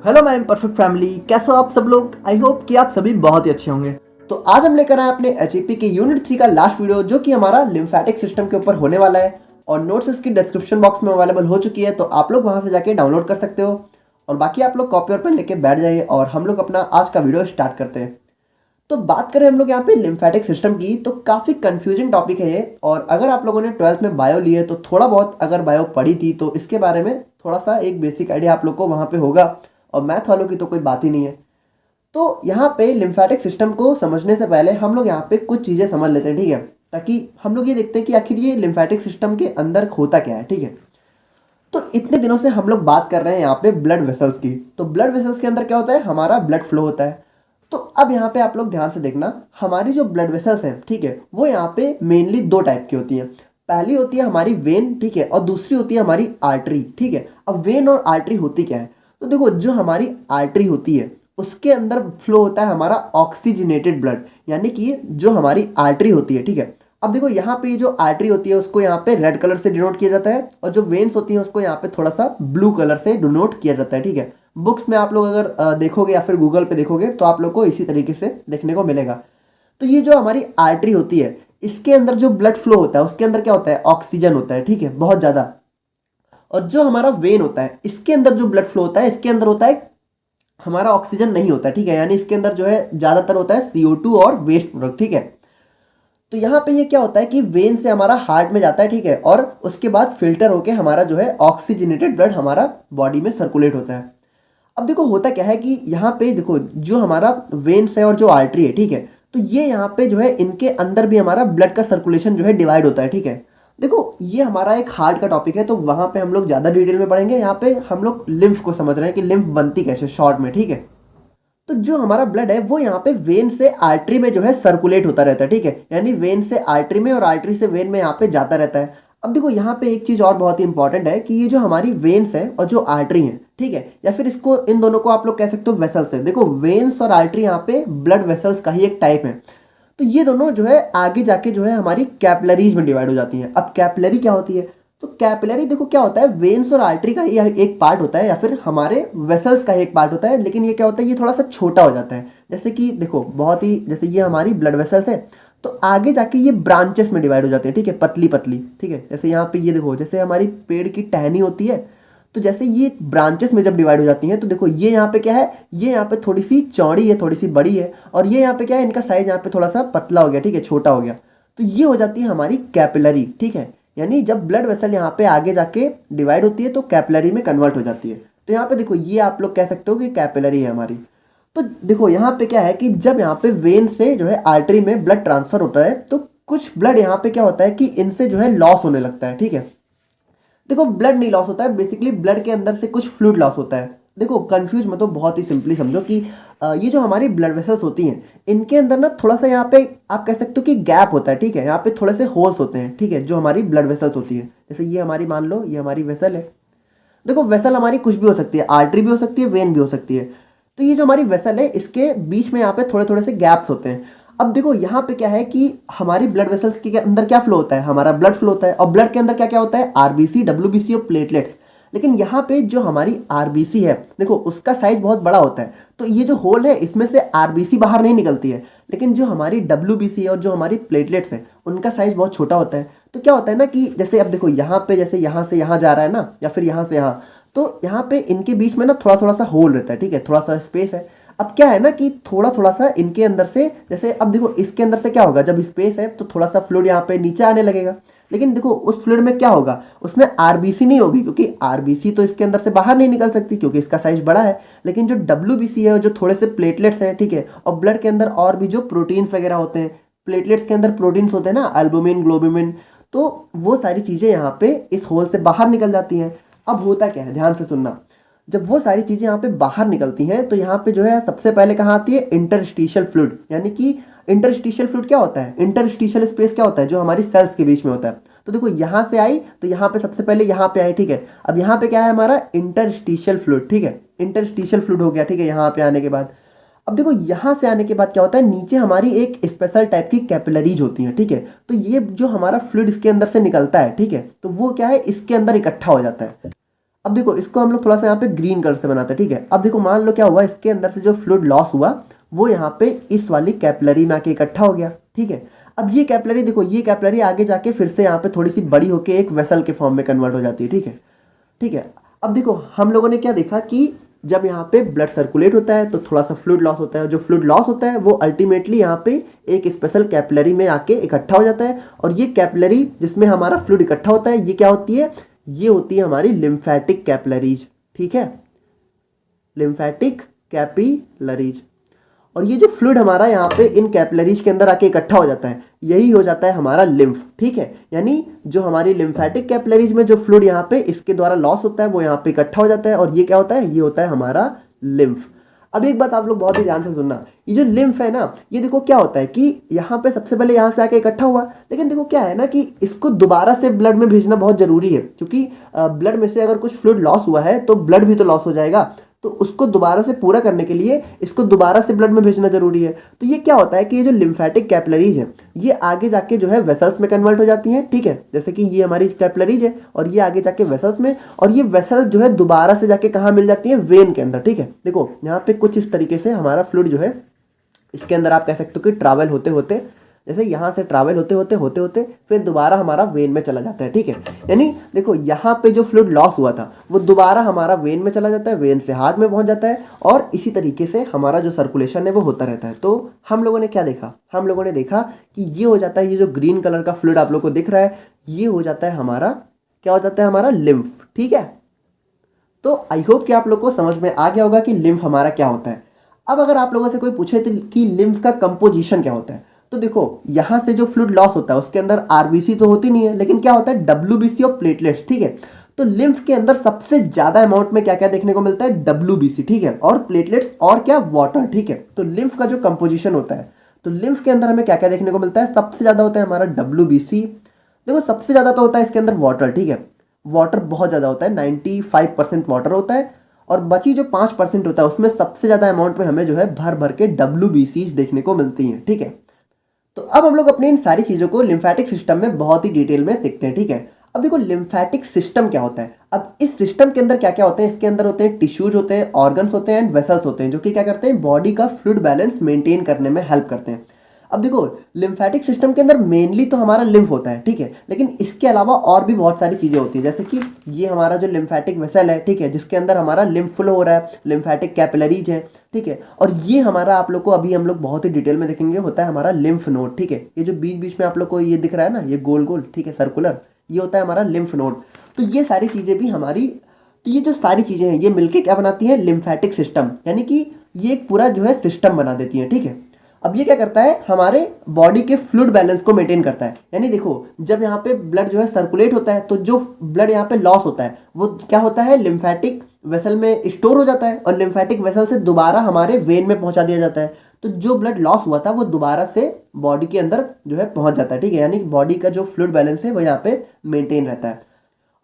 Hello my perfect family, कैसे हो आप सब लोग। आई होप कि आप सभी बहुत ही अच्छे होंगे। तो आज हम लेकर आए अपने एचईपी के यूनिट 3 का लास्ट वीडियो, जो कि हमारा लिम्फेटिक सिस्टम के ऊपर होने वाला है। और नोट्स इसकी डिस्क्रिप्शन बॉक्स में अवेलेबल हो चुकी है, तो आप लोग वहां से जाके डाउनलोड कर सकते हो। और बाकी आप लोग कॉपी और पेन लेके बैठ जाइए और हम लोग अपना आज का वीडियो स्टार्ट करते हैं। तो बात करें हम लोग यहाँ पे लिम्फेटिक सिस्टम की, तो काफ़ी कंफ्यूजिंग टॉपिक है ये। और अगर आप लोगों ने 12th में बायो ली है तो थोड़ा बहुत अगर बायो पढ़ी थी तो इसके बारे में थोड़ा सा एक बेसिक आइडिया आप लोग को वहाँ पे होगा। और मैथ वालों की तो कोई बात ही नहीं है। तो यहाँ पे लिम्फेटिक सिस्टम को समझने से पहले हम लोग यहाँ पे कुछ चीज़ें समझ लेते हैं, ठीक है। ताकि हम लोग ये देखते हैं कि आखिर ये लिम्फेटिक सिस्टम के अंदर होता क्या है, ठीक है। तो इतने दिनों से हम लोग बात कर रहे हैं यहाँ पे ब्लड वेसल्स की। तो ब्लड वेसल्स के अंदर क्या होता है, हमारा ब्लड फ्लो होता है। तो अब यहाँ पे आप लोग ध्यान से देखना, हमारी जो ब्लड वेसल्स हैं, ठीक है, वो यहाँ पे मेनली दो टाइप की होती हैं। पहली होती है हमारी वेन, ठीक है, और दूसरी होती है हमारी आर्टरी, ठीक है। अब वेन और आर्टरी होती क्या है, तो देखो जो हमारी आर्टरी होती है उसके अंदर फ्लो होता है हमारा ऑक्सीजनेटेड ब्लड, यानी कि जो हमारी आर्टरी होती है, ठीक है। अब देखो यहाँ पे जो आर्टरी होती है उसको यहाँ पे रेड कलर से डिनोट किया जाता है, और जो वेन्स होती हैं उसको यहाँ पे थोड़ा सा ब्लू कलर से डिनोट किया जाता है, ठीक है। बुक्स में आप लोग अगर देखोगे या फिर गूगल पे देखोगे तो आप लोग को इसी तरीके से देखने को मिलेगा। तो ये जो हमारी आर्टरी होती है, इसके अंदर जो ब्लड फ्लो होता है उसके अंदर क्या होता है, ऑक्सीजन होता है, ठीक है, बहुत ज़्यादा। और जो हमारा वेन होता है इसके अंदर जो ब्लड फ्लो होता है, इसके अंदर होता है हमारा ऑक्सीजन नहीं होता, ठीक है। यानी इसके अंदर जो है ज़्यादातर होता है CO2 और वेस्ट प्रोडक्ट, ठीक है। तो यहाँ पे ये क्या होता है कि वेन से हमारा हार्ट में जाता है, ठीक है, और उसके बाद फिल्टर होके हमारा जो है ऑक्सीजनेटेड ब्लड हमारा बॉडी में सर्कुलेट होता है। अब देखो होता क्या है कि यहाँ पे देखो जो हमारा वेन्स है और जो आर्टरी है, ठीक है, तो ये यहाँ पे जो है इनके अंदर भी हमारा ब्लड का सर्कुलेशन जो है डिवाइड होता है, ठीक है। देखो ये हमारा एक हार्ट का टॉपिक है, तो वहाँ पे हम लोग ज़्यादा डिटेल में पढ़ेंगे। यहाँ पे हम लोग लिम्फ को समझ रहे हैं कि लिम्फ बनती कैसे, शॉर्ट में, ठीक है। तो जो हमारा ब्लड है वो यहाँ पे वेन से आर्टरी में जो है सर्कुलेट होता रहता है, ठीक है। यानी वेन से आर्टरी में और आर्टरी से वेन में यहाँ पे जाता रहता है। अब देखो यहाँ पे एक चीज़ और बहुत ही इंपॉर्टेंट है कि ये जो हमारी वेन्स है और जो आर्टरी है, ठीक है, या फिर इसको इन दोनों को आप लोग कह सकते हो वेसल्स है। देखो वेन्स और आर्टरी यहाँ पे ब्लड वेसल्स का ही एक टाइप है। तो ये दोनों जो है आगे जाके जो है हमारी कैपिलरीज में डिवाइड हो जाती हैं। अब कैपिलरी क्या होती है, तो कैपिलरी देखो क्या होता है, वेन्स और आर्टरी का ही एक पार्ट होता है, या फिर हमारे वेसल्स का ही एक पार्ट होता है। लेकिन ये क्या होता है, ये थोड़ा सा छोटा हो जाता है। जैसे कि देखो बहुत ही, जैसे ये हमारी ब्लड वेसल्स है, तो आगे जाके ये ब्रांचेस में डिवाइड हो जाते हैं, ठीक है, पतली पतली, ठीक है। जैसे यहाँ पे ये देखो, जैसे हमारी पेड़ की टहनी होती है, तो जैसे ये ब्रांचेस में जब डिवाइड हो जाती हैं, तो देखो ये यहाँ पे क्या है, ये यहाँ पे थोड़ी सी चौड़ी है, थोड़ी सी बड़ी है, और ये यहाँ पे क्या है, इनका साइज यहाँ पे थोड़ा सा पतला हो गया, ठीक है, छोटा हो गया। तो ये हो जाती है हमारी कैपिलरी, ठीक है। यानी जब ब्लड वेसल यहाँ पे आगे जाके डिवाइड होती है तो कैपिलरी में कन्वर्ट हो जाती है। तो यहाँ पे देखो ये आप लोग कह सकते हो कि कैपिलरी है हमारी। तो देखो यहाँ पे क्या है कि जब यहाँ पे वेन से जो है आर्टरी में ब्लड ट्रांसफर होता है, तो कुछ ब्लड यहाँ पे क्या होता है कि इनसे जो है लॉस होने लगता है, ठीक है। देखो ब्लड नहीं लॉस होता है, बेसिकली ब्लड के अंदर से कुछ फ्लूइड लॉस होता है। देखो कंफ्यूज मत हो, बहुत ही सिंपली समझो कि ये जो हमारी ब्लड वेसल्स होती हैं, इनके अंदर ना थोड़ा सा यहाँ पे आप कह सकते हो कि गैप होता है, ठीक है। यहाँ पे थोड़े से होल्स होते हैं, ठीक है, जो हमारी ब्लड वेसल्स होती है। जैसे ये हमारी, मान लो ये हमारी वेसल है। देखो वेसल हमारी कुछ भी हो सकती है, आर्टरी भी हो सकती है, वेन भी हो सकती है। तो ये जो हमारी वेसल है इसके बीच में यहाँ पे थोड़े थोड़े से गैप्स होते हैं। अब देखो यहाँ पे क्या है कि हमारी ब्लड वेसल्स के अंदर क्या फ्लो होता है, हमारा ब्लड फ्लो होता है। और ब्लड के अंदर क्या क्या होता है, आरबीसी, डब्ल्यूबीसी और प्लेटलेट्स। लेकिन यहाँ पे जो हमारी आरबीसी है, देखो उसका साइज बहुत बड़ा होता है, तो ये जो होल है इसमें से आरबीसी बाहर नहीं निकलती है। लेकिन जो हमारी डब्ल्यूबीसी और जो हमारी प्लेटलेट्स है उनका साइज बहुत छोटा होता है। तो क्या होता है ना कि जैसे अब देखो यहाँ पे, जैसे यहाँ से यहाँ जा रहा है ना, या फिर यहाँ से यहाँ, तो यहाँ पे इनके बीच में ना थोड़ा थोड़ा सा होल रहता है, ठीक है, थोड़ा सा स्पेस है। अब क्या है ना कि थोड़ा थोड़ा सा इनके अंदर से, जैसे अब देखो इसके अंदर से क्या होगा, जब स्पेस है तो थोड़ा सा फ्लूइड यहाँ पे नीचे आने लगेगा। लेकिन देखो उस फ्लूइड में क्या होगा, उसमें आरबीसी नहीं होगी, क्योंकि आरबीसी तो इसके अंदर से बाहर नहीं निकल सकती क्योंकि इसका साइज बड़ा है। लेकिन जो डब्ल्यूबीसी है, जो थोड़े से प्लेटलेट्स हैं, ठीक है, और ब्लड के अंदर और भी जो प्रोटीन्स वगैरह होते हैं, प्लेटलेट्स के अंदर प्रोटीन्स होते हैं ना, एल्बुमिन, ग्लोबुमिन, तो वो सारी चीज़ें यहाँ पे इस होल से बाहर निकल जाती हैं। अब होता क्या है, ध्यान से सुनना, जब वो सारी चीज़ें यहाँ पे बाहर निकलती हैं तो यहाँ पे जो है सबसे पहले कहाँ आती है, इंटरस्टिशियल फ्लूइड। यानी कि इंटरस्टिशियल फ्लूइड क्या होता है, इंटरस्टिशियल स्पेस क्या होता है, जो हमारी सेल्स के बीच में होता है। तो देखो यहाँ से आई तो यहाँ पे सबसे पहले यहाँ पे आई, ठीक है। अब यहाँ पे क्या है, हमारा इंटरस्टिशियल फ्लूइड, ठीक है, इंटरस्टिशियल फ्लूइड हो गया, ठीक है, यहाँ पे आने के बाद। अब देखो यहाँ से आने के बाद क्या होता है, नीचे हमारी एक स्पेशल टाइप की कैपिलरीज होती है, ठीक है। तो ये जो हमारा फ्लूइड इसके अंदर से निकलता है, ठीक है, तो वो क्या है, इसके अंदर इकट्ठा हो जाता है। अब देखो इसको हम लोग थोड़ा सा यहाँ पे ग्रीन कलर से बनाते हैं, ठीक है। अब देखो मान लो क्या हुआ, इसके अंदर से जो फ्लूइड लॉस हुआ वो यहाँ पे इस वाली कैपिलरी में आके इकट्ठा हो गया, ठीक है। अब ये कैपिलरी देखो, ये कैपिलरी आगे जाके फिर से यहाँ पे थोड़ी सी बड़ी होके एक वेसल के फॉर्म में कन्वर्ट हो जाती है, ठीक है, ठीक है। अब देखो हम लोगों ने क्या देखा कि जब यहाँ पे ब्लड सर्कुलेट होता है तो थोड़ा सा फ्लूइड लॉस होता है, जो फ्लूइड लॉस होता है वो अल्टीमेटली यहाँ पे एक स्पेशल कैपिलरी में आके इकट्ठा हो जाता है, और ये कैपिलरी जिसमें हमारा फ्लूइड इकट्ठा होता है ये क्या होती है, ये होती है हमारी लिम्फेटिक कैपिलरीज, ठीक है, लिम्फेटिक कैपिलरीज। और ये जो फ्लूइड हमारा यहाँ पे इन कैपिलरीज के अंदर आके इकट्ठा हो जाता है यही हो जाता है हमारा लिम्फ, ठीक है। यानी जो हमारी लिम्फेटिक कैपिलरीज में जो फ्लूइड यहाँ पे इसके द्वारा लॉस होता है वो यहाँ पे इकट्ठा हो जाता है, और ये क्या होता है, ये होता है हमारा लिम्फ। अब एक बात आप लोग बहुत ही ध्यान से सुनना, ये जो लिम्फ है ना, ये देखो क्या होता है कि यहाँ पे सबसे पहले यहाँ से आके इकट्ठा हुआ, लेकिन देखो क्या है ना कि इसको दोबारा से ब्लड में भेजना बहुत जरूरी है, क्योंकि ब्लड में से अगर कुछ फ्लूइड लॉस हुआ है तो ब्लड भी तो लॉस हो जाएगा, तो उसको दोबारा से पूरा करने के लिए इसको दोबारा से ब्लड में भेजना जरूरी है। तो ये क्या होता है कि ये जो लिम्फेटिक कैपिलरीज है ये आगे जाके जो है वेसल्स में कन्वर्ट हो जाती हैं, ठीक है, जैसे कि ये हमारी कैपिलरीज है और ये आगे जाके वेसल्स में, और ये वेसल जो है दोबारा से जाके कहाँ मिल जाती है, वेन के अंदर, ठीक है। देखो यहाँ पे कुछ इस तरीके से हमारा फ्लूइड जो है इसके अंदर आप कह सकते हो कि ट्रैवल होते होते, जैसे यहाँ से ट्रैवल होते होते फिर दोबारा हमारा वेन में चला जाता है, ठीक है। यानी देखो यहाँ पे जो फ्लूइड लॉस हुआ था वो दोबारा हमारा वेन में चला जाता है, वेन से हार्ट में पहुंच जाता है, और इसी तरीके से हमारा जो सर्कुलेशन है वो होता रहता है। तो हम लोगों ने क्या देखा, हम लोगों ने देखा कि ये हो जाता है, ये जो ग्रीन कलर का फ्लूइड आप लोग को दिख रहा है ये हो जाता है हमारा, क्या हो जाता है, हमारा लिम्फ, ठीक है। तो आई होप कि आप लोग को समझ में आ गया होगा कि लिम्फ हमारा क्या होता है। अब अगर आप लोगों से कोई पूछे तो कि लिम्फ का कंपोजिशन क्या होता है, तो देखो यहां से जो फ्लूइड लॉस होता है उसके अंदर आरबीसी तो होती नहीं है, लेकिन क्या होता है, डब्ल्यूबीसी और प्लेटलेट्स, ठीक है। तो लिम्फ के अंदर सबसे ज्यादा अमाउंट में क्या क्या देखने को मिलता है, डब्ल्यूबीसी, ठीक है, और प्लेटलेट्स और क्या, वाटर, ठीक है। तो लिम्फ का जो कंपोजिशन होता है, तो लिम्फ के अंदर हमें क्या क्या देखने को मिलता है, सबसे ज्यादा होता है हमारा डब्ल्यूबीसी, देखो सबसे ज्यादा तो होता है इसके अंदर वाटर, ठीक है, वाटर बहुत ज्यादा होता है, 95% वाटर होता है, और बची जो 5% होता है उसमें सबसे ज्यादा अमाउंट में हमें जो है भर भर के डब्ल्यूबीसीज देखने को मिलती हैं, ठीक है। तो अब हम लोग अपनी इन सारी चीजों को लिम्फेटिक सिस्टम में बहुत ही डिटेल में सीखते हैं, ठीक है। अब देखो लिम्फेटिक सिस्टम क्या होता है, अब इस सिस्टम के अंदर क्या क्या होते हैं, इसके अंदर होते हैं टिश्यूज होते हैं, ऑर्गन्स होते हैं एंड वेसल्स होते हैं, जो कि क्या करते हैं, बॉडी का फ्लूइड बैलेंस मेंटेन करने में हेल्प करते हैं। अब देखो लिम्फेटिक सिस्टम के अंदर मेनली तो हमारा लिम्फ होता है, ठीक है, लेकिन इसके अलावा और भी बहुत सारी चीजें होती है, जैसे कि ये हमारा जो लिम्फेटिक वेसल है, ठीक है, जिसके अंदर हमारा लिम्फ फ्लो हो रहा है, लिम्फेटिक कैपिलरीज है, ठीक है, और ये हमारा आप लोग को अभी हम लोग बहुत ही डिटेल में देखेंगे होता है हमारा लिम्फ नोड, ठीक है। ये जो बीच बीच में आप लोग को ये दिख रहा है ना, ये गोल गोल, ठीक है, सर्कुलर, ये होता है हमारा लिम्फ नोड। तो ये सारी चीजें भी हमारी, तो ये जो सारी चीजें हैं ये मिलके क्या बनाती हैं, लिम्फेटिक सिस्टम, यानी कि ये एक पूरा जो है सिस्टम बना देती है, ठीक है। अब ये क्या करता है, हमारे बॉडी के फ्लूइड बैलेंस को मेंटेन करता है, यानी देखो जब यहाँ पे ब्लड जो है सर्कुलेट होता है तो जो ब्लड यहाँ पे लॉस होता है वो क्या होता है, लिम्फेटिक वेसल में स्टोर हो जाता है, और लिम्फेटिक वेसल से दोबारा हमारे वेन में पहुंचा दिया जाता है। तो जो ब्लड लॉस हुआ था वो दोबारा से बॉडी के अंदर जो है पहुंच जाता है, ठीक है, यानी बॉडी का जो फ्लूइड बैलेंस है वो यहाँ पे मेंटेन रहता है।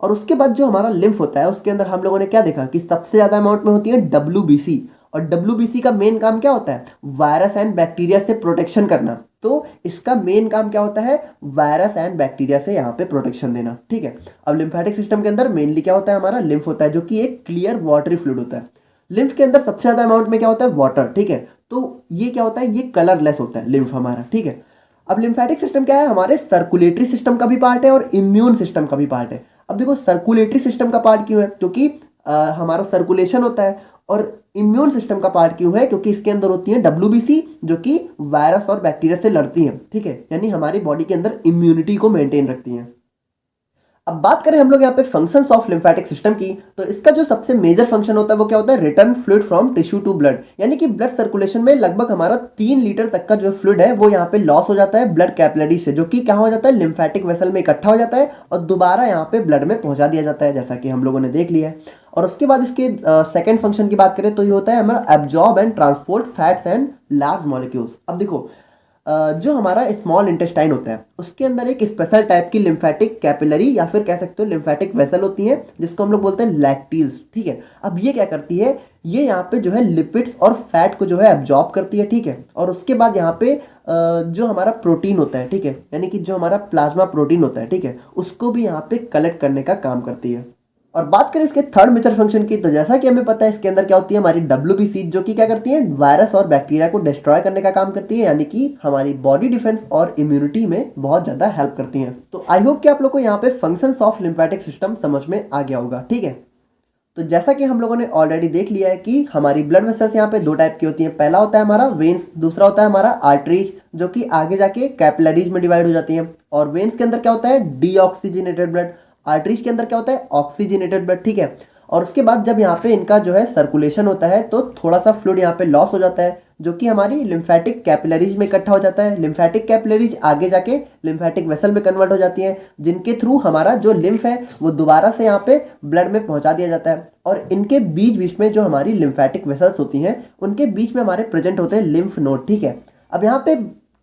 और उसके बाद जो हमारा लिम्फ होता है उसके अंदर हम लोगों ने क्या देखा कि सबसे ज्यादा अमाउंट में होती है डब्ल्यूबीसी, और डब्ल्यूबीसी का मेन काम क्या होता है, वायरस एंड बैक्टीरिया से प्रोटेक्शन करना। तो इसका मेन काम क्या होता है, वायरस एंड बैक्टीरिया से यहाँ पे प्रोटेक्शन देना, ठीक है। अब लिम्फेटिक सिस्टम के अंदर मेनली क्या होता है, हमारा लिम्फ होता है, जो कि एक क्लियर वाटरी फ्लूइड होता है। लिम्फ के अंदर सबसे ज्यादा अमाउंट में क्या होता है, वाटर, ठीक है। तो ये क्या होता है, ये कलरलेस होता है लिम्फ हमारा, ठीक है। अब लिम्फेटिक सिस्टम क्या है, हमारे सर्कुलेटरी सिस्टम का भी पार्ट है और इम्यून सिस्टम का भी पार्ट है। अब देखो सर्कुलेटरी सिस्टम का पार्ट क्यों है, क्योंकि हमारा सर्कुलेशन होता है, और इम्यून सिस्टम का पार्ट क्यों है, क्योंकि इसके अंदर होती है डब्ल्यूबीसी जो कि वायरस और बैक्टीरिया से लड़ती हैं, ठीक है, यानी हमारी बॉडी के अंदर इम्यूनिटी को मेंटेन रखती हैं। अब बात करें हम लोग यहाँ पे फंक्शंस ऑफ लिम्फेटिक सिस्टम की, तो इसका जो सबसे मेजर फंक्शन होता है वो क्या होता है, return fluid from tissue to blood, यानी कि ब्लड सर्कुलेशन में लगभग हमारा 3 लीटर तक का जो फ्लूइड है वो यहाँ पे लॉस हो जाता है ब्लड कैपिलरी से, जो कि क्या हो जाता है, लिम्फेटिक वेसल में इकट्ठा हो जाता है और दोबारा यहाँ पे ब्लड में पहुंचा दिया जाता है, जैसा कि हम लोगों ने देख लिया है। और उसके बाद इसके सेकंड फंक्शन की बात करें तो ये होता है हमारा absorb and transport fats and large molecules. अब देखो जो हमारा स्मॉल इंटेस्टाइन होता है उसके अंदर एक स्पेशल टाइप की लिम्फेटिक कैपिलरी या फिर कह सकते हो लिम्फेटिक वेसल होती है, जिसको हम लोग बोलते हैं लैक्टील्स, ठीक है। अब ये क्या करती है, ये यहाँ पे जो है लिपिड्स और फैट को जो है एब्जॉर्ब करती है, ठीक है, और उसके बाद यहाँ पे जो हमारा प्रोटीन होता है, ठीक है, यानी कि जो हमारा प्लाज्मा प्रोटीन होता है, ठीक है, उसको भी यहाँ पे कलेक्ट करने का काम करती है। और बात करें इसके थर्ड मेजर फंक्शन की, तो जैसा कि हमें पता है इसके अंदर क्या होती है हमारी WBC, जो कि क्या करती है वायरस और बैक्टीरिया को डिस्ट्रॉय करने का काम करती है, यानी कि हमारी बॉडी डिफेंस और इम्यूनिटी में बहुत ज़्यादा हेल्प करती हैं। तो आई होप कि आप लोग को यहाँ पे फंक्शंस ऑफ लिम्फेटिक सिस्टम समझ में आ गया होगा। ठीक है, तो जैसा कि हम लोगों ने ऑलरेडी देख लिया है कि हमारी ब्लड वेसल्स यहाँ पे दो टाइप की होती हैं। पहला होता है हमारा वेन्स, दूसरा होता है हमारा आर्टरीज, जो कि आगे जाके कैपिलरीज में डिवाइड हो जाती हैं। और वेन्स के अंदर क्या होता है डीऑक्सीजनेटेड ब्लड, आर्टरीज के अंदर क्या होता है ऑक्सीजनेटेड ब्लड। ठीक है, और उसके बाद जब यहाँ पे इनका जो है सर्कुलेशन होता है तो थोड़ा सा फ्लूइड यहाँ पे लॉस हो जाता है, जो कि हमारी लिम्फेटिक कैपिलरीज में इकट्ठा हो जाता है। लिम्फेटिक कैपिलरीज आगे जाके लिम्फेटिक वेसल में कन्वर्ट हो जाती हैं, जिनके थ्रू हमारा जो लिम्फ है वो दोबारा से यहाँ पे ब्लड में पहुंचा दिया जाता है। और इनके बीच बीच में जो हमारी लिम्फेटिक वेसल्स होती हैं उनके बीच में हमारे प्रेजेंट होते हैं लिम्फ नोड। ठीक है, अब यहाँ पे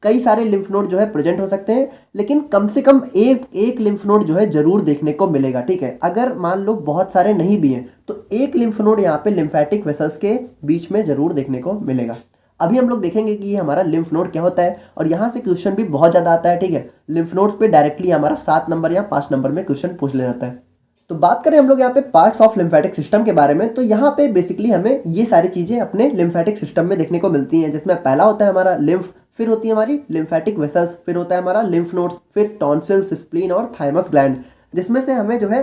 कई सारे लिम्फ नोड जो है प्रेजेंट हो सकते हैं, लेकिन कम से कम एक लिम्फ नोड जो है जरूर देखने को मिलेगा। ठीक है, अगर मान लो बहुत सारे नहीं भी हैं तो एक लिम्फ नोड यहाँ पे लिम्फेटिक वेसल्स के बीच में जरूर देखने को मिलेगा। अभी हम लोग देखेंगे कि ये हमारा लिम्फ नोड क्या होता है, और यहाँ से क्वेश्चन भी बहुत ज़्यादा आता है। ठीक है, लिम्फ नोड्स पे डायरेक्टली हमारा 7 नंबर या 5 नंबर में क्वेश्चन पूछ ले जाता है। तो बात करें हम लोग यहाँ पे पार्ट्स ऑफ लिम्फेटिक सिस्टम के बारे में, तो यहाँ पे बेसिकली हमें ये सारी चीज़ें अपने लिम्फेटिक सिस्टम में देखने को मिलती हैं, जिसमें पहला होता है हमारा लिम्फ, फिर होती है हमारी लिम्फेटिक वेसल्स, फिर होता है हमारा लिम्फ नोड्स, फिर टॉन्सिल्स, स्प्लीन और थाइमस ग्लैंड, जिसमें से हमें जो है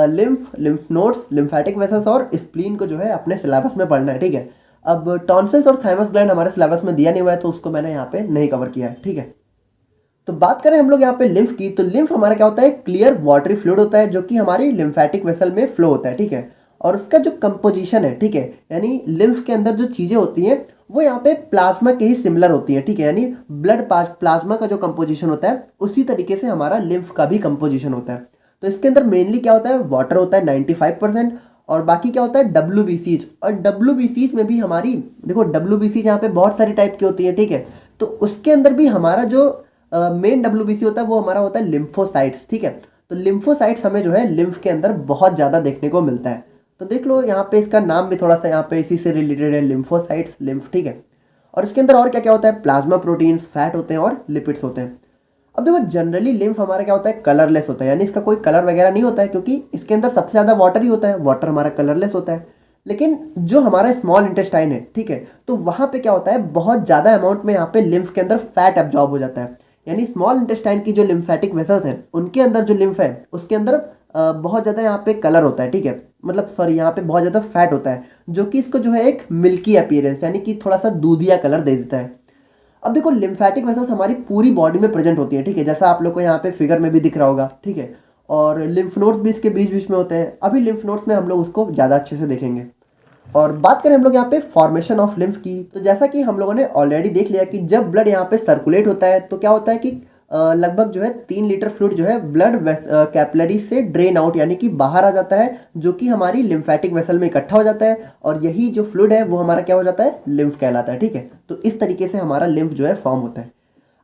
लिम्फ नोड्स, लिम्फेटिक वेसल्स और स्प्लीन को जो है अपने सिलेबस में पढ़ना है। ठीक है, अब टॉन्सिल्स और थाइमस ग्लैंड हमारे सिलेबस में दिया नहीं हुआ है तो उसको मैंने यहाँ पे नहीं कवर किया है। ठीक है, तो बात करें हम लोग यहाँ पे लिम्फ की, तो लिम्फ हमारा क्या होता है क्लियर वाटरी फ्लूइड होता है, जो कि हमारी लिम्फेटिक वेसल में फ्लो होता है। ठीक है, और उसका जो कंपोजिशन है, ठीक है, यानी लिम्फ के अंदर जो चीज़ें होती हैं वो यहाँ पे प्लाज्मा के ही सिमिलर होती हैं। ठीक है, यानी ब्लड प्लाज्मा का जो कंपोजिशन होता है उसी तरीके से हमारा लिम्फ का भी कंपोजिशन होता है। तो इसके अंदर मेनली क्या होता है वाटर होता है 95%, और बाकी क्या होता है WBCs, और WBCs में भी हमारी देखो WBC यहाँ पे बहुत सारी टाइप की होती है। ठीक है, तो उसके अंदर भी हमारा जो मेन WBC होता है वो हमारा होता है लिम्फोसाइट्स। ठीक है, तो लिम्फोसाइट्स हमें जो है लिम्फ के अंदर बहुत ज़्यादा देखने को मिलता है। तो देख लो यहाँ पे इसका नाम भी थोड़ा सा यहाँ पे इसी से रिलेटेड है, लिम्फोसाइट्स, लिम्फ। ठीक है, और इसके अंदर और क्या क्या होता है प्लाज्मा प्रोटीन्स, फैट होते हैं और लिपिड्स होते हैं। अब देखो जनरली लिम्फ हमारा क्या होता है कलरलेस होता है, यानी इसका कोई कलर वगैरह नहीं होता है, क्योंकि इसके अंदर सबसे ज़्यादा वाटर ही होता है, वाटर हमारा कलरलेस होता है। लेकिन जो हमारा स्मॉल इंटेस्टाइन है, ठीक है, तो वहाँ पे क्या होता है बहुत ज़्यादा अमाउंट में यहाँ पे लिम्फ के अंदर फैट एब्जॉर्ब हो जाता है। यानी स्मॉल इंटेस्टाइन की जो लिम्फेटिक वेसल्स हैं उनके अंदर जो लिम्फ है उसके अंदर बहुत ज़्यादा यहाँ पे कलर होता है। ठीक है, मतलब सॉरी यहाँ पे बहुत ज़्यादा फैट होता है, जो कि इसको जो है एक मिल्की अपीयरेंस यानी कि थोड़ा सा दूधिया कलर दे देता है। अब देखो लिम्फेटिक वेसल्स हमारी पूरी बॉडी में प्रेजेंट होती है। ठीक है, जैसा आप लोग को यहाँ पे फिगर में भी दिख रहा होगा। ठीक है, और लिम्फ नोड्स भी इसके बीच बीच में होते हैं। अभी लिम्फ नोड्स में हम लोग उसको ज़्यादा अच्छे से देखेंगे। और बात करें हम लोग यहाँ पे फॉर्मेशन ऑफ लिम्फ की, तो जैसा कि हम लोगों ने ऑलरेडी देख लिया कि जब ब्लड यहाँ पे सर्कुलेट होता है तो क्या होता है कि लगभग जो है 3 लीटर फ्लूइड जो है ब्लड कैपिलरी से ड्रेन आउट यानी कि बाहर आ जाता है, जो कि हमारी लिम्फेटिक वेसल में इकट्ठा हो जाता है, और यही जो फ्लूइड है वो हमारा क्या हो जाता है लिम्फ कहलाता है। ठीक है, तो इस तरीके से हमारा लिम्फ जो है फॉर्म होता है।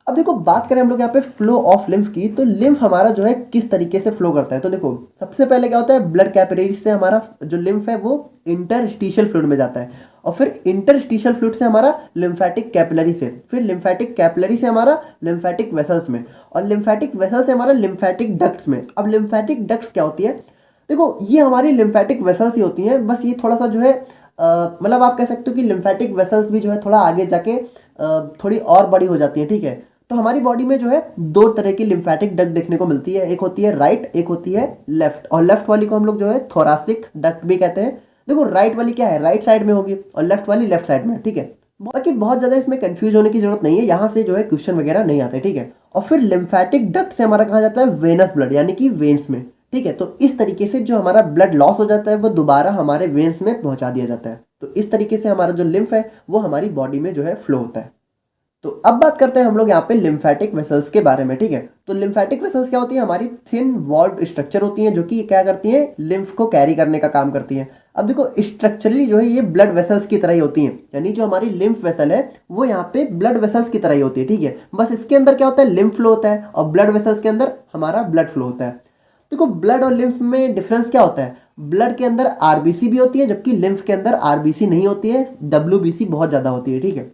अब देखो बात करें हम लोग यहाँ पे फ्लो ऑफ लिम्फ की, तो लिम्फ हमारा जो है किस तरीके से फ्लो करता है। तो देखो सबसे पहले क्या होता है ब्लड कैपिलरी से हमारा जो लिम्फ है वो इंटरस्टिशियल फ्लूइड में जाता है, और फिर इंटरस्टिशियल फ्लूइड से हमारा लिम्फेटिक कैपिलरी से, फिर लिम्फेटिक कैपिलरी से हमारा लिम्फेटिक वेसल्स में, और लिम्फेटिक वेसल्स से हमारा लिम्फेटिक डक्ट्स में। अब लिम्फेटिक डक्ट्स क्या होती है, देखो ये हमारी लिम्फेटिक वेसल्स ही होती हैं, बस ये थोड़ा सा जो है मतलब आप कह सकते हो कि लिम्फेटिक वेसल्स भी जो है थोड़ा आगे जाके थोड़ी और बड़ी हो जाती है। ठीक है, तो हमारी बॉडी में जो है 2 तरह की लिम्फेटिक डक्ट देखने को मिलती है, एक होती है राइट, एक होती है लेफ्ट, और लेफ्ट वाली को हम लोग जो है थोरासिक डक्ट भी कहते हैं। देखो राइट वाली क्या है राइट साइड में होगी, और लेफ्ट वाली लेफ्ट साइड में। ठीक है, बाकी बहुत ज़्यादा इसमें कंफ्यूज होने की जरूरत नहीं है, यहाँ से जो है क्वेश्चन वगैरह नहीं आते। ठीक है, और फिर लिम्फेटिक डक्ट से हमारा कहा जाता है वेनस ब्लड यानी कि वेन्स में। ठीक है, तो इस तरीके से जो हमारा ब्लड लॉस हो जाता है वो दोबारा हमारे वेन्स में पहुंचा दिया जाता है। तो इस तरीके से हमारा जो लिम्फ है वो हमारी बॉडी में जो है फ्लो होता है। तो अब बात करते हैं हम लोग यहाँ पे लिम्फेटिक वेसल्स के बारे में। ठीक है, तो लिम्फेटिक वेसल्स क्या होती है हमारी थिन वॉल्ड स्ट्रक्चर होती हैं, जो कि क्या करती हैं लिम्फ को कैरी करने का काम करती हैं। अब देखो स्ट्रक्चरली जो है ये ब्लड वेसल्स की तरह ही होती हैं, यानी जो हमारी लिम्फ वेसल है वो यहाँ पे ब्लड वेसल्स की तरह ही होती है। ठीक है, बस इसके अंदर क्या होता है लिम्फ फ्लो होता है, और ब्लड वेसल्स के अंदर हमारा ब्लड फ्लो होता है। देखो ब्लड और लिम्फ में डिफरेंस क्या होता है, ब्लड के अंदर आरबीसी भी होती है, जबकि लिम्फ के अंदर आरबीसी नहीं होती है, WBC बहुत ज़्यादा होती है। ठीक है,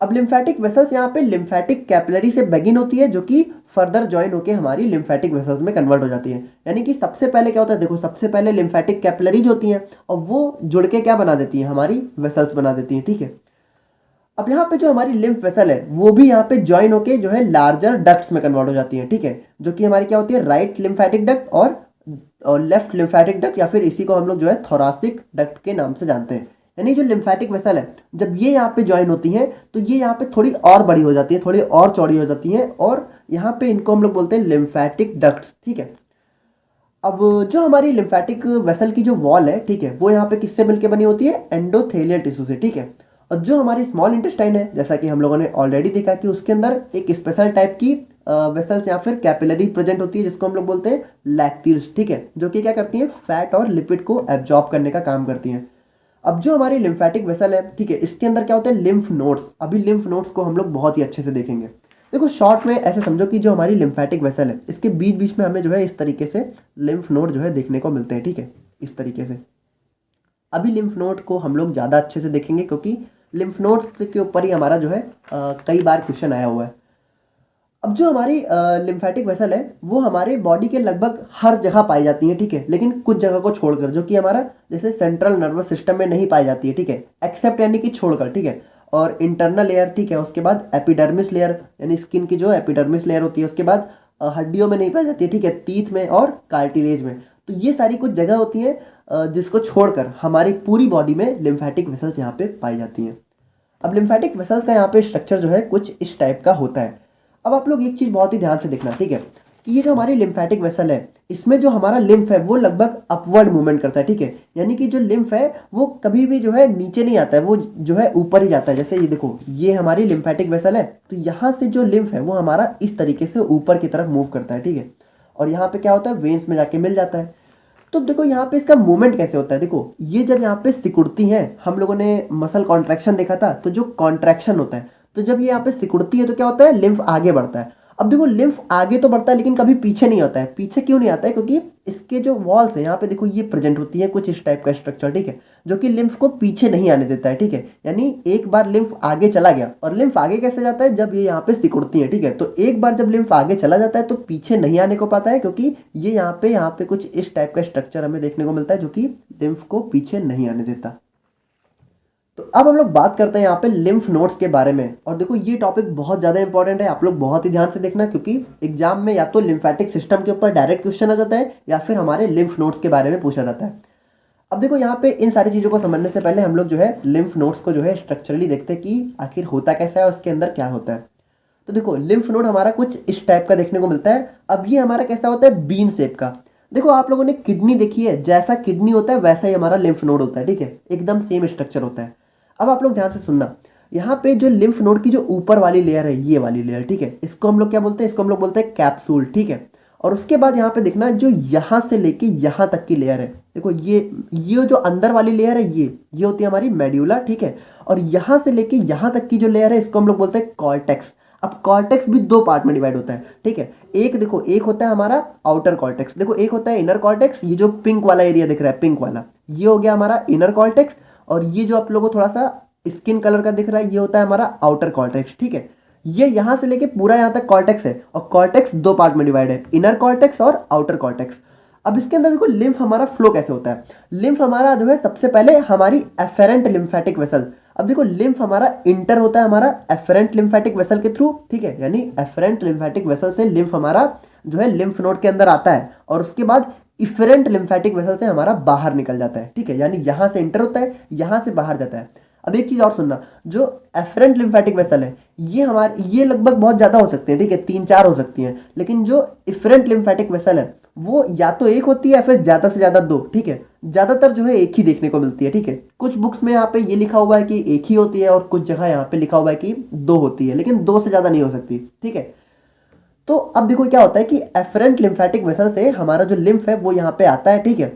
अब लिम्फेटिक वेसल्स यहाँ पे लिम्फेटिक कैपिलरी से बेगिन होती है, जो कि फर्दर ज्वाइन होकर हमारी लिम्फेटिक वेसल्स में कन्वर्ट हो जाती है। यानी कि सबसे पहले क्या होता है, देखो सबसे पहले लिम्फेटिक कैपिलरीज होती हैं और वो जुड़ के क्या बना देती हैं, हमारी वेसल्स बना देती हैं, ठीक है। अब यहाँ पे जो हमारी लिम्फ वेसल है वो भी यहाँ पे ज्वाइन होके जो है लार्जर डक्ट्स में कन्वर्ट हो जाती है, ठीक है, जो कि हमारी क्या होती है, राइट लिम्फेटिक डक्ट और लेफ्ट लिम्फेटिक डक्ट, या फिर इसी को हम लोग जो है थोरासिक डक्ट के नाम से जानते हैं। यानी जो लिम्फेटिक वेसल है जब ये यहाँ पे ज्वाइन होती है तो ये यहाँ पे थोड़ी और बड़ी हो जाती है, थोड़ी और चौड़ी हो जाती है, और यहाँ पे इनको हम लोग बोलते हैं लिम्फेटिक डक्ट्स, ठीक है। अब जो हमारी लिम्फेटिक वेसल की जो वॉल है, ठीक है, वो यहाँ पे किससे मिलकर बनी होती है, एंडोथेलियल टिश्यू से, ठीक है। और जो हमारी स्मॉल इंटेस्टाइन है, जैसा कि हम लोगों ने ऑलरेडी देखा कि उसके अंदर एक स्पेशल टाइप की वेसल्स या फिर कैपिलरी प्रेजेंट होती है, जिसको हम लोग बोलते हैं लैक्टिल्स, ठीक है, जो कि क्या करती हैं, फैट और लिपिड को एब्जॉर्ब करने का काम करती हैं। अब जो हमारी लिम्फेटिक वेसल है, ठीक है, इसके अंदर क्या होते हैं, लिम्फ नोड्स। अभी लिम्फ नोड्स को हम लोग बहुत ही अच्छे से देखेंगे। देखो शॉर्ट में ऐसे समझो कि जो हमारी लिम्फेटिक वेसल है इसके बीच बीच में हमें जो है इस तरीके से लिम्फ नोड जो है देखने को मिलते हैं, ठीक है, इस तरीके से। अभी लिम्फ नोड को हम लोग ज़्यादा अच्छे से देखेंगे क्योंकि लिम्फ नोड के ऊपर ही हमारा जो है कई बार क्वेश्चन आया हुआ है। अब जो हमारी लिम्फेटिक वेसल है वो हमारे बॉडी के लगभग हर जगह पाई जाती है, ठीक है, लेकिन कुछ जगह को छोड़कर, जो कि हमारा जैसे सेंट्रल नर्वस सिस्टम में नहीं पाई जाती है, ठीक है, एक्सेप्ट यानी कि छोड़कर, ठीक है। और इंटरनल लेयर, ठीक है, उसके बाद एपिडर्मिस लेयर यानी स्किन की जो एपिडर्मिस लेयर होती है, उसके बाद हड्डियों में नहीं पाई जाती है, ठीक है, टीथ में और कार्टिलेज में। तो ये सारी कुछ जगह होती है जिसको छोड़कर हमारी पूरी बॉडी में लिम्फेटिक वेसल्स यहाँ पे पाई जाती हैं। अब लिम्फेटिक वेसल्स का यहाँ पे स्ट्रक्चर जो है कुछ इस टाइप का होता है। अब आप लोग एक चीज़ बहुत ही ध्यान से देखना, ठीक है, कि ये जो हमारी लिम्फेटिक वेसल है इसमें जो हमारा लिम्फ है वो लगभग अपवर्ड मूवमेंट करता है, ठीक है। यानी कि जो लिम्फ है वो कभी भी जो है नीचे नहीं आता है, वो जो है ऊपर ही जाता है। जैसे ये देखो, ये हमारी लिम्फेटिक वेसल है, तो यहाँ से जो लिम्फ है वो हमारा इस तरीके से ऊपर की तरफ मूव करता है, ठीक है। और यहाँ पे क्या होता है, वेन्स में जाके मिल जाता है। तो देखो यहाँ पे इसका मूवमेंट कैसे होता है, देखो ये जब यहाँ पे सिकुड़ती हैं, हम लोगों ने मसल कॉन्ट्रैक्शन देखा था, तो जो कॉन्ट्रैक्शन होता है, तो जब ये यहाँ पे सिकुड़ती है तो क्या होता है, लिम्फ आगे बढ़ता है। अब देखो लिम्फ आगे तो बढ़ता है लेकिन कभी पीछे नहीं आता है। पीछे क्यों नहीं आता है, क्योंकि इसके जो वॉल्स है यहाँ पे देखो ये प्रेजेंट होती है कुछ इस टाइप का स्ट्रक्चर, ठीक है, जो कि लिम्फ को पीछे नहीं आने देता है, ठीक है। यानी एक बार लिम्फ आगे चला गया, और लिम्फ आगे कैसे जाता है, जब ये यहाँ पे सिकुड़ती है, ठीक है। तो एक बार जब लिम्फ आगे चला जाता है तो पीछे नहीं आने को पाता है, क्योंकि ये यहाँ पे कुछ इस टाइप का स्ट्रक्चर हमें देखने को मिलता है जो कि लिम्फ को पीछे नहीं आने देता। तो अब हम लोग बात करते हैं यहाँ पे लिम्फ नोड्स के बारे में। और देखो ये टॉपिक बहुत ज़्यादा इंपॉर्टेंट है, आप लोग बहुत ही ध्यान से देखना, क्योंकि एग्जाम में या तो लिम्फेटिक सिस्टम के ऊपर डायरेक्ट क्वेश्चन आ जाता है या फिर हमारे लिम्फ नोड्स के बारे में पूछा जाता है। अब देखो यहाँ पे इन सारी चीज़ों को समझने से पहले हम लोग जो है लिम्फ नोड्स को जो है स्ट्रक्चरली देखते हैं कि आखिर होता कैसा है, उसके अंदर क्या होता है। तो देखो लिम्फ नोड हमारा कुछ इस टाइप का देखने को मिलता है। अब ये हमारा कैसा होता है, बीन शेप का। देखो आप लोगों ने किडनी देखी है, जैसा किडनी होता है वैसा ही हमारा लिम्फ नोड होता है, ठीक है, एकदम सेम स्ट्रक्चर होता है। अब आप लोग ध्यान से सुनना, यहाँ पे जो लिम्फ नोड की जो ऊपर वाली लेयर है, ये वाली लेयर, ठीक है, इसको हम लोग क्या बोलते हैं, इसको हम लोग बोलते हैं कैप्सूल, ठीक है। और उसके बाद यहाँ पे देखना जो यहाँ से लेके यहाँ तक की लेयर है, देखो ये जो अंदर वाली लेयर है ये होती है हमारी मेड्यूला, ठीक है। और यहाँ से लेके यहाँ तक की जो लेयर है इसको हम लोग बोलते हैं कॉर्टेक्स। अब कॉर्टेक्स भी दो पार्ट में डिवाइड होता है, ठीक है। एक देखो, एक होता है हमारा आउटर कॉर्टेक्स, देखो एक होता है इनर कॉर्टेक्स, ये जो पिंक वाला एरिया दिख रहा है, पिंक वाला, ये हो गया हमारा इनर कॉर्टेक्स। और ये जो आप लोगों को थोड़ा सा स्किन कलर का दिख रहा है, ये होता है हमारा आउटर कॉर्टेक्स, ठीक है। ये यहाँ से लेके पूरा यहाँ तक कॉर्टेक्स है, और कॉर्टेक्स दो पार्ट में डिवाइड है, इनर कॉर्टेक्स और आउटर कॉर्टेक्स। अब इसके अंदर देखो लिम्फ हमारा फ्लो कैसे होता है। लिम्फ हमारा जो है सबसे पहले हमारी एफेरेंट लिम्फेटिक वेसल। अब देखो लिम्फ हमारा इंटर होता है हमारा एफेरेंट लिम्फेटिक वेसल के थ्रू, ठीक है, यानी एफेरेंट लिम्फेटिक वेसल से लिम्फ हमारा जो है लिम्फ नोड के अंदर आता है, और उसके बाद इफेरेंट लिम्फेटिक वेसल से हमारा बाहर निकल जाता है, ठीक है, यानी यहाँ से इंटर होता है, यहाँ से बाहर जाता है। अब एक चीज और सुनना, जो एफरेंट लिम्फेटिक वेसल है ये लगभग बहुत ज्यादा हो सकते हैं, ठीक है, 3-4 हो सकती हैं। लेकिन जो इफरेंट लिम्फेटिक वेसल है वो या तो एक होती है या फिर ज्यादा से ज्यादा दो, ठीक है। ज्यादातर जो है एक ही देखने को मिलती है, ठीक है। कुछ बुक्स में यहाँ पे ये लिखा हुआ है कि एक ही होती है, और कुछ जगह यहाँ पे लिखा हुआ है कि दो होती है, लेकिन दो से ज्यादा नहीं हो सकती, ठीक है। तो अब देखो क्या होता है कि एफरेंट लिम्फेटिक वेसल से हमारा जो लिम्फ है वो यहाँ पे आता है, ठीक है।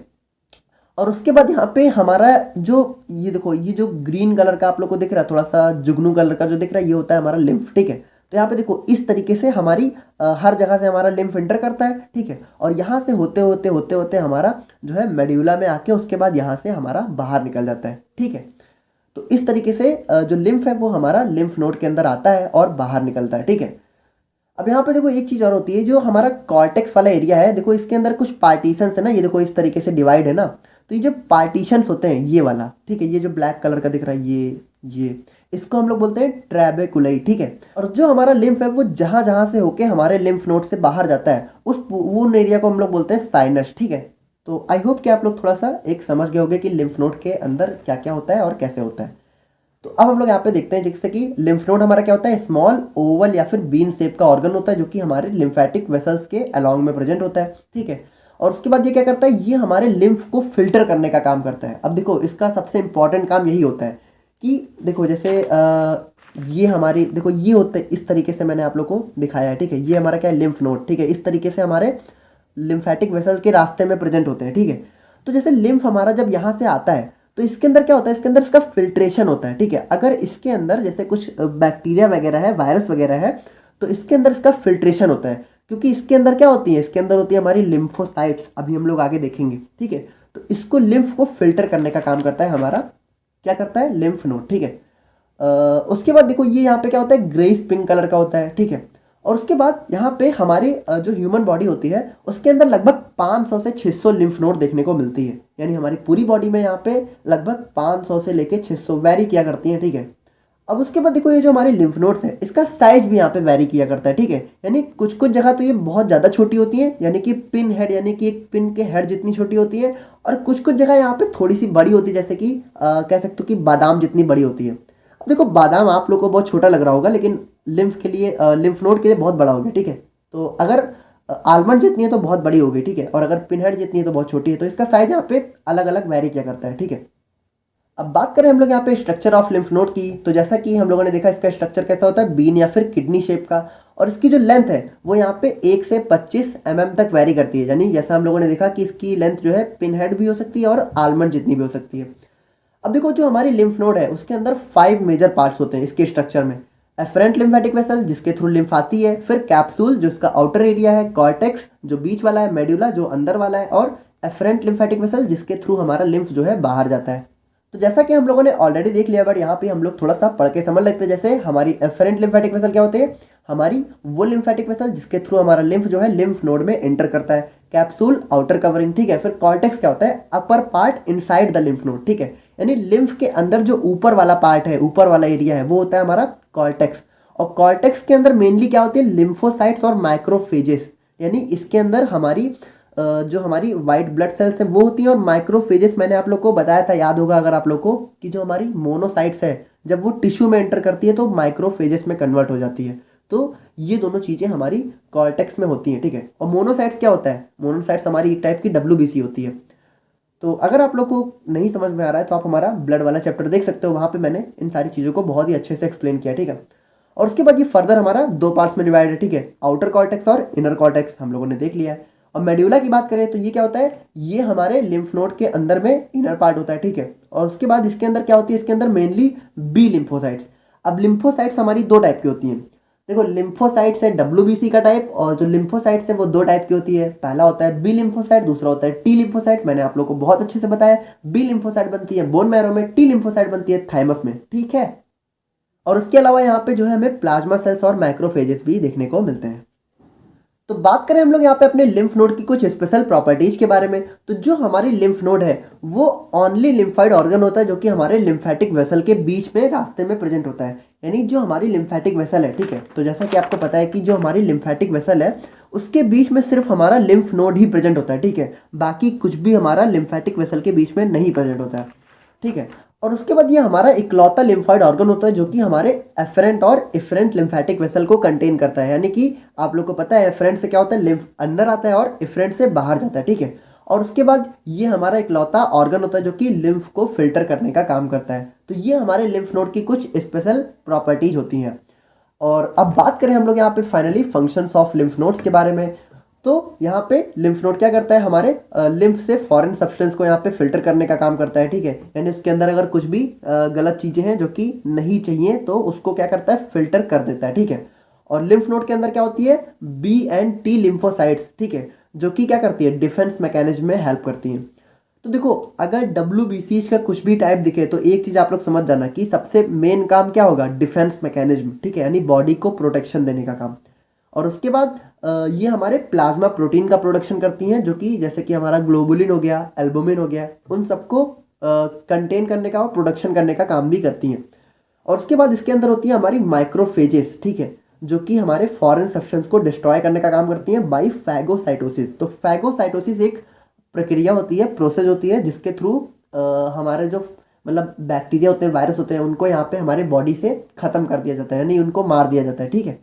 और उसके बाद यहाँ पे हमारा जो ये देखो, ये जो ग्रीन कलर का आप लोग को दिख रहा है, थोड़ा सा जुगनू कलर का जो दिख रहा है, ये होता है हमारा लिम्फ, ठीक है। तो यहाँ पे देखो इस तरीके से हमारी हर जगह से हमारा लिम्फ इंटर करता है, ठीक है। और यहाँ से होते होते होते होते हमारा जो है मेड्यूला में आके उसके बाद यहाँ से हमारा बाहर निकल जाता है, ठीक है। तो इस तरीके से जो लिम्फ है वो हमारा लिम्फ नोड के अंदर आता है और बाहर निकलता है, ठीक है। अब यहाँ पे देखो एक चीज़ और होती है, जो हमारा कॉर्टेक्स वाला एरिया है, देखो इसके अंदर कुछ पार्टीशंस है ना, ये देखो इस तरीके से डिवाइड है ना। तो ये जो पार्टीशंस होते हैं ये वाला, ठीक है, ये जो ब्लैक कलर का दिख रहा है ये इसको हम लोग बोलते हैं ट्रैबेकुलाई, ठीक है। और जो हमारा लिम्फ है वो जहाँ जहाँ से होके हमारे लिम्फ नोड से बाहर जाता है वो एरिया को हम लोग बोलते हैं साइनस, ठीक है। तो आई होप कि आप लोग थोड़ा सा एक समझ गए होंगे कि लिम्फ नोड के अंदर क्या क्या होता है और कैसे होता है। तो अब हम लोग यहाँ पे देखते हैं जैसे कि लिम्फ नोड हमारा क्या होता है, स्मॉल ओवल या फिर बीन शेप का ऑर्गन होता है जो कि हमारे लिम्फेटिक वेसल्स के अलोंग में प्रेजेंट होता है, ठीक है। और उसके बाद ये क्या करता है, ये हमारे लिम्फ को फिल्टर करने का काम करता है। अब देखो इसका सबसे इंपॉर्टेंट काम यही होता है कि देखो जैसे ये हमारी देखो ये होते हैं इस तरीके से, मैंने आप लोग को दिखाया है, ठीक है। ये हमारा क्या है, लिम्फ नोड, ठीक है। इस तरीके से हमारे लिम्फेटिक वेसल के रास्ते में प्रेजेंट होते हैं, ठीक है। तो जैसे लिम्फ हमारा जब यहाँ से आता है तो इसके अंदर क्या होता है, इसके अंदर इसका फिल्ट्रेशन होता है, ठीक है। अगर इसके अंदर जैसे कुछ बैक्टीरिया वगैरह है, वायरस वगैरह है, तो इसके अंदर इसका फिल्ट्रेशन होता है, क्योंकि इसके अंदर क्या होती है, इसके अंदर होती है हमारी लिम्फोसाइट्स, अभी हम लोग आगे देखेंगे, ठीक है। तो इसको लिम्फ को फिल्टर करने का काम करता है हमारा, क्या करता है, लिम्फ नोड, ठीक है। उसके बाद देखो ये यहाँ पे क्या होता है, ग्रेइश पिंक कलर का होता है, ठीक है। और उसके बाद यहाँ पे हमारी जो ह्यूमन बॉडी होती है उसके अंदर लगभग 500 से 600 लिम्फ नोड देखने को मिलती है, यानी हमारी पूरी बॉडी में यहाँ पे लगभग 500 से लेके 600 वैरी किया करती हैं, ठीक है। अब उसके बाद देखो ये जो हमारी लिम्फ नोड्स है इसका साइज भी यहाँ पे वैरी किया करता है, ठीक है। यानी कुछ कुछ जगह तो ये बहुत ज़्यादा छोटी होती है, यानी कि पिन हेड, यानी कि एक पिन के हेड जितनी छोटी होती है, और कुछ कुछ जगह यहाँ पे थोड़ी सी बड़ी होती है, जैसे कि कह सकते हो कि बादाम जितनी बड़ी होती है। अब देखो बादाम आप लोग को बहुत छोटा लग रहा होगा, लेकिन लिम्फ के लिए लिम्फ नोड के लिए बहुत बड़ा होगा, ठीक है। तो अगर आलमंड जितनी है तो बहुत बड़ी होगी, ठीक है, और अगर पिन हेड जितनी है तो बहुत छोटी है। तो इसका साइज यहाँ पे अलग अलग वैरी किया करता है, ठीक है। अब बात करें हम लोग यहाँ पे स्ट्रक्चर ऑफ लिम्फ नोड की, तो जैसा कि हम लोगों ने देखा इसका स्ट्रक्चर कैसा होता है, बीन या फिर किडनी शेप का। और इसकी जो लेंथ है वो यहाँ पे 1 से 25 तक वैरी करती है, यानी जैसा हम लोगों ने देखा कि इसकी लेंथ जो है पिन हेड भी हो सकती है और आलमंड जितनी भी हो सकती है। अब देखो जो हमारी लिम्फ नोड है उसके अंदर 5 मेजर पार्ट्स होते हैं इसके स्ट्रक्चर में। एफरेंट लिम्फेटिक वेसल जिसके थ्रू लिम्फ आती है, फिर कैप्सूल जो इसका आउटर एरिया है, कॉर्टेक्स जो बीच वाला है, मेड्यूला जो अंदर वाला है, और एफरेंट लिम्फेटिक वेसल जिसके थ्रू हमारा लिम्फ जो है बाहर जाता है। तो जैसा कि हम लोगों ने ऑलरेडी देख लिया, बट यहाँ पे हम लोग थोड़ा सा पढ़ के समझ लेते हैं। जैसे हमारी एफरेंट लिम्फेटिक वेसल क्या होते हैं, हमारी वो लिम्फेटिक वेसल जिसके थ्रू हमारा लिम्फ जो है लिम्फ नोड में एंटर करता है। कैप्सूल आउटर कवरिंग, ठीक है। फिर कॉर्टेक्स क्या होता है, upper part inside the lymph node, ठीक है। यानी लिम्फ के अंदर जो ऊपर वाला पार्ट है, ऊपर वाला एरिया है, वो होता है हमारा कॉर्टेक्स। और कॉर्टेक्स के अंदर मेनली क्या होती है, लिम्फोसाइट्स और माइक्रोफेजेस, यानी इसके अंदर हमारी जो हमारी वाइट ब्लड सेल्स है वो होती है, और माइक्रोफेजेस मैंने आप लोग को बताया था, याद होगा अगर आप लोग को, कि जो हमारी मोनोसाइट्स है जब वो टिश्यू में एंटर करती है तो माइक्रोफेजेस में कन्वर्ट हो जाती है। तो ये दोनों चीज़ें हमारी कॉर्टेक्स में होती हैं, ठीक है। और मोनोसाइट्स क्या होता है, मोनोसाइट्स हमारी एक टाइप की WBC होती है। तो अगर आप लोग को नहीं समझ में आ रहा है तो आप हमारा ब्लड वाला चैप्टर देख सकते हो, वहाँ पे मैंने इन सारी चीज़ों को बहुत ही अच्छे से एक्सप्लेन किया, ठीक है। और उसके बाद ये फर्दर हमारा 2 पार्ट्स में डिवाइड है, ठीक है। आउटर कॉर्टेक्स और इनर कॉर्टेक्स हम लोगों ने देख लिया है। और मेड्यूला की बात करें तो ये क्या होता है, ये हमारे लिम्फ नोड के अंदर में इनर पार्ट होता है, ठीक है। और उसके बाद इसके अंदर क्या होती है, इसके अंदर मेनली बी लिम्फोसाइट्स। अब लिम्फोसाइट्स हमारी 2 टाइप की होती हैं। देखो लिम्फोसाइट्स है WBC का टाइप, और जो लिम्फोसाइट्स है वो 2 टाइप की होती है। पहला होता है बी लिम्फोसाइट, दूसरा होता है टी लिम्फोसाइट। मैंने आप लोग को बहुत अच्छे से बताया, बी लिम्फोसाइट बनती है बोन मैरो में, टी लिम्फोसाइट बनती है थाइमस में, ठीक है। और उसके अलावा यहाँ पे जो है हमें प्लाज्मा सेल्स और माइक्रोफेजेस भी देखने को मिलते हैं। तो बात करें हम लोग यहाँ पे अपने लिम्फ नोड की कुछ स्पेशल प्रॉपर्टीज के बारे में, तो जो हमारी लिम्फ नोड है वो ओनली लिम्फाइड ऑर्गन होता है जो कि हमारे लिम्फेटिक वेसल के बीच में रास्ते में प्रेजेंट होता है। यानी जो हमारी लिम्फेटिक वेसल है, ठीक है, तो जैसा कि आपको पता है कि जो हमारी लिम्फेटिक वेसल है उसके बीच में सिर्फ हमारा लिम्फ नोड ही प्रेजेंट होता है, ठीक है। बाकी कुछ भी हमारा लिम्फेटिक वेसल के बीच में नहीं प्रेजेंट होता है, ठीक है। और उसके बाद ये हमारा इकलौता लिम्फाइड ऑर्गन होता है जो कि हमारे एफरेंट और इफरेंट लिम्फेटिक वेसल को कंटेन करता है। यानी कि आप लोग को पता है एफरेंट से क्या होता है, लिम्फ अंदर आता है, और इफरेंट से बाहर जाता है, ठीक है। और उसके बाद ये हमारा इकलौता ऑर्गन होता है जो कि लिम्फ को फिल्टर करने का काम करता है। तो ये हमारे लिम्फ नोड की कुछ स्पेशल प्रॉपर्टीज होती हैं। और अब बात करें हम लोग यहाँ पे finally functions of lymph nodes के बारे में, तो यहाँ पे लिम्फ नोड क्या करता है, हमारे लिम्फ से फॉरेन सब्सटेंस को यहाँ पे फिल्टर करने का काम करता है, ठीक है। यानी उसके अंदर अगर कुछ भी गलत चीज़ें हैं जो कि नहीं चाहिए तो उसको क्या करता है, फिल्टर कर देता है, ठीक है। और लिम्फ नोड के अंदर क्या होती है, B and T लिम्फोसाइट्स, ठीक है, जो कि क्या करती है, डिफेंस मैकेनिज्म में हेल्प करती हैं। तो देखो, अगर WBCs का कुछ भी टाइप दिखे तो एक चीज़ आप लोग समझ जाना कि सबसे मेन काम क्या होगा, डिफेंस मैकेनिज्म, ठीक है, यानी बॉडी को प्रोटेक्शन देने का काम। और उसके बाद ये हमारे प्लाज्मा प्रोटीन का प्रोडक्शन करती हैं, जो कि जैसे कि हमारा ग्लोबुलिन हो गया, एल्बुमिन हो गया, उन सबको कंटेन करने का और प्रोडक्शन करने का काम भी करती हैं। और उसके बाद इसके अंदर होती है हमारी माइक्रोफेजेस, ठीक है, जो कि हमारे फॉरेन सब्सटेंस को डिस्ट्रॉय करने का काम करती हैं बाई फैगोसाइटोसिस। तो फैगोसाइटोसिस एक प्रक्रिया होती है, प्रोसेस होती है, जिसके थ्रू हमारे जो मतलब बैक्टीरिया होते हैं, वायरस होते हैं, उनको यहाँ पे हमारे बॉडी से ख़त्म कर दिया जाता है, यानी उनको मार दिया जाता है, ठीक है।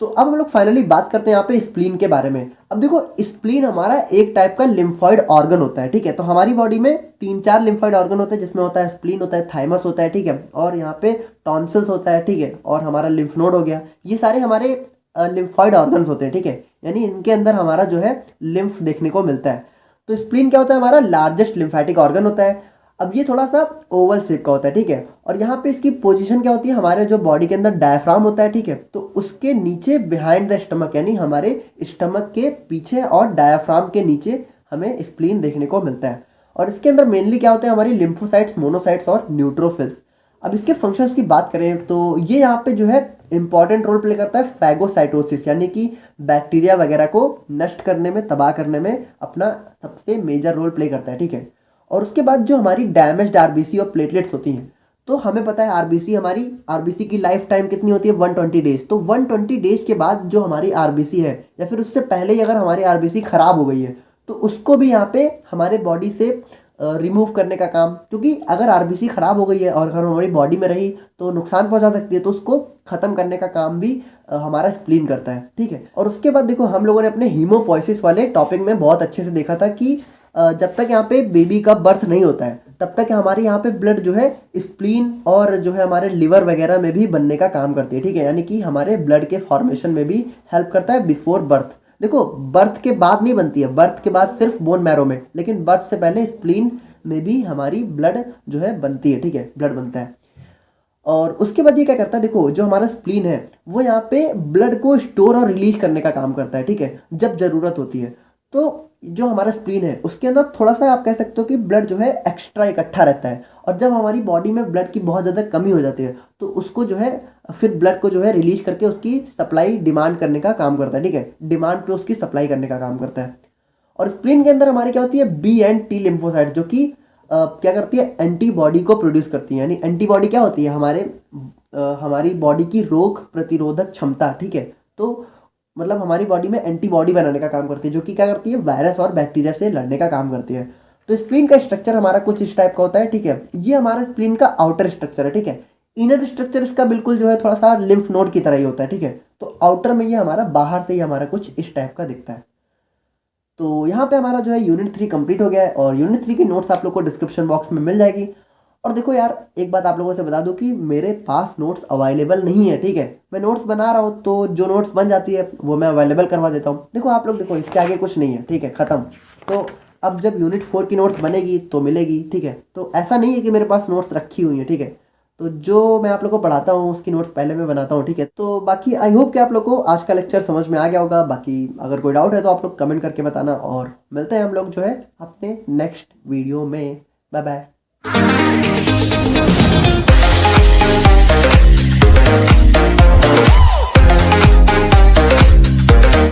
तो अब हम लोग फाइनली बात करते हैं यहाँ पे स्प्लीन के बारे में। अब देखो, स्प्लीन हमारा एक टाइप का लिम्फॉइड ऑर्गन होता है, ठीक है। तो हमारी बॉडी में 3-4 लिम्फॉइड ऑर्गन होते हैं, जिसमें होता है स्प्लीन, होता है थाइमस, होता है, ठीक है, और यहाँ पे टॉन्सिल्स होता है, ठीक है, और हमारा लिम्फ नोड हो गया। ये सारे हमारे लिम्फॉइड ऑर्गन्स होते हैं, ठीक है, यानी इनके अंदर हमारा जो है लिम्फ देखने को मिलता है। तो स्प्लीन क्या होता है, हमारा लार्जेस्ट लिम्फेटिक ऑर्गन होता है। अब ये थोड़ा सा ओवल शेप का होता है, ठीक है, और यहाँ पे इसकी पोजीशन क्या होती है, हमारे जो बॉडी के अंदर डायफ्राम होता है, ठीक है, तो उसके नीचे बिहाइंड द स्टमक, यानी हमारे स्टमक के पीछे और डायफ्राम के नीचे हमें स्प्लीन देखने को मिलता है। और इसके अंदर मेनली क्या होता है, हमारी लिम्फोसाइट्स, मोनोसाइट्स और न्यूट्रोफिल्स। अब इसके फंक्शंस की बात करें तो ये यहाँ पे जो है इंपॉर्टेंट रोल प्ले करता है फैगोसाइटोसिस, यानी कि बैक्टीरिया वगैरह को नष्ट करने में, तबाह करने में अपना सबसे मेजर रोल प्ले करता है, ठीक है। और उसके बाद जो हमारी डैमेज्ड आरबीसी और प्लेटलेट्स होती हैं, तो हमें पता है आरबीसी की लाइफ टाइम कितनी होती है, 120 डेज। तो 120 डेज के बाद जो हमारी आरबीसी है, या फिर उससे पहले ही अगर हमारी आरबीसी खराब हो गई है, तो उसको भी यहाँ पे हमारे बॉडी से रिमूव करने का काम, क्योंकि अगर आरबीसी खराब हो गई है और अगर हमारी बॉडी में रही तो नुकसान पहुंचा सकती है, तो उसको खत्म करने का काम भी हमारा स्प्लीन करता है, ठीक है। और उसके बाद देखो, हम लोगों ने अपने हीमोपोइसिस वाले टॉपिक में बहुत अच्छे से देखा था कि जब तक यहाँ पे बेबी का बर्थ नहीं होता है, तब तक हमारे यहाँ पे ब्लड जो है स्प्लीन और जो है हमारे लिवर वगैरह में भी बनने का काम करती है, ठीक है, यानी कि हमारे ब्लड के फॉर्मेशन में भी हेल्प करता है बिफोर बर्थ। देखो, बर्थ के बाद नहीं बनती है, बर्थ के बाद सिर्फ बोन मैरो में, लेकिन बर्थ से पहले स्प्लीन में भी हमारी ब्लड जो है बनती है, ठीक है, ब्लड बनता है। और उसके बाद ये क्या करता है, देखो, जो हमारा स्प्लीन है वो यहाँ पे ब्लड को स्टोर और रिलीज करने का काम करता है, ठीक है, जब जरूरत होती है। तो जो हमारा स्प्लीन है उसके अंदर थोड़ा सा आप कह सकते हो कि ब्लड जो है एक्स्ट्रा इकट्ठा रहता है, और जब हमारी बॉडी में ब्लड की बहुत ज़्यादा कमी हो जाती है, तो उसको जो है फिर ब्लड को जो है रिलीज करके उसकी सप्लाई डिमांड करने का काम करता है, ठीक है, डिमांड पे उसकी सप्लाई करने का काम करता है। और स्प्लीन के अंदर हमारी क्या होती है, बी एंड टी लिम्फोसाइट, जो कि क्या करती है, एंटीबॉडी को प्रोड्यूस करती है। यानी एंटीबॉडी क्या होती है, हमारी बॉडी की रोग प्रतिरोधक क्षमता, ठीक है। तो मतलब हमारी बॉडी में एंटीबॉडी बनाने का काम करती है, जो कि क्या करती है, वायरस और बैक्टीरिया से लड़ने का काम करती है। तो स्प्लीन का स्ट्रक्चर हमारा कुछ इस टाइप का होता है, ठीक है। ये हमारा स्प्लीन का आउटर स्ट्रक्चर है, ठीक है। इनर स्ट्रक्चर इसका बिल्कुल जो है थोड़ा सा लिम्फ नोड की तरह ही होता है, ठीक है। तो आउटर में ये हमारा, बाहर से ही हमारा कुछ इस टाइप का दिखता है। तो यहाँ पे हमारा जो है यूनिट 3 कंप्लीट हो गया है, और यूनिट 3 की नोट्स आप लोग को डिस्क्रिप्शन बॉक्स में मिल जाएगी। और देखो यार, एक बात आप लोगों से बता दूं कि मेरे पास नोट्स अवेलेबल नहीं है, ठीक है। मैं नोट्स बना रहा हूँ, तो जो नोट्स बन जाती है वो मैं अवेलेबल करवा देता हूँ। देखो आप लोग, देखो इसके आगे कुछ नहीं है, ठीक है, ख़त्म। तो अब जब यूनिट 4 की नोट्स बनेगी तो मिलेगी, ठीक है। तो ऐसा नहीं है कि मेरे पास नोट्स रखी हुई है, ठीक है। तो जो मैं आप लोग को पढ़ाता हूँ उसकी नोट्स पहले मैं बनाता हूँ, ठीक है। तो बाकी आई होप कि आप लोग को आज का लेक्चर समझ में आ गया होगा। बाकी अगर कोई डाउट है तो आप लोग कमेंट करके बताना, और मिलते हैं हम लोग जो है अपने नेक्स्ट वीडियो में। Bye bye.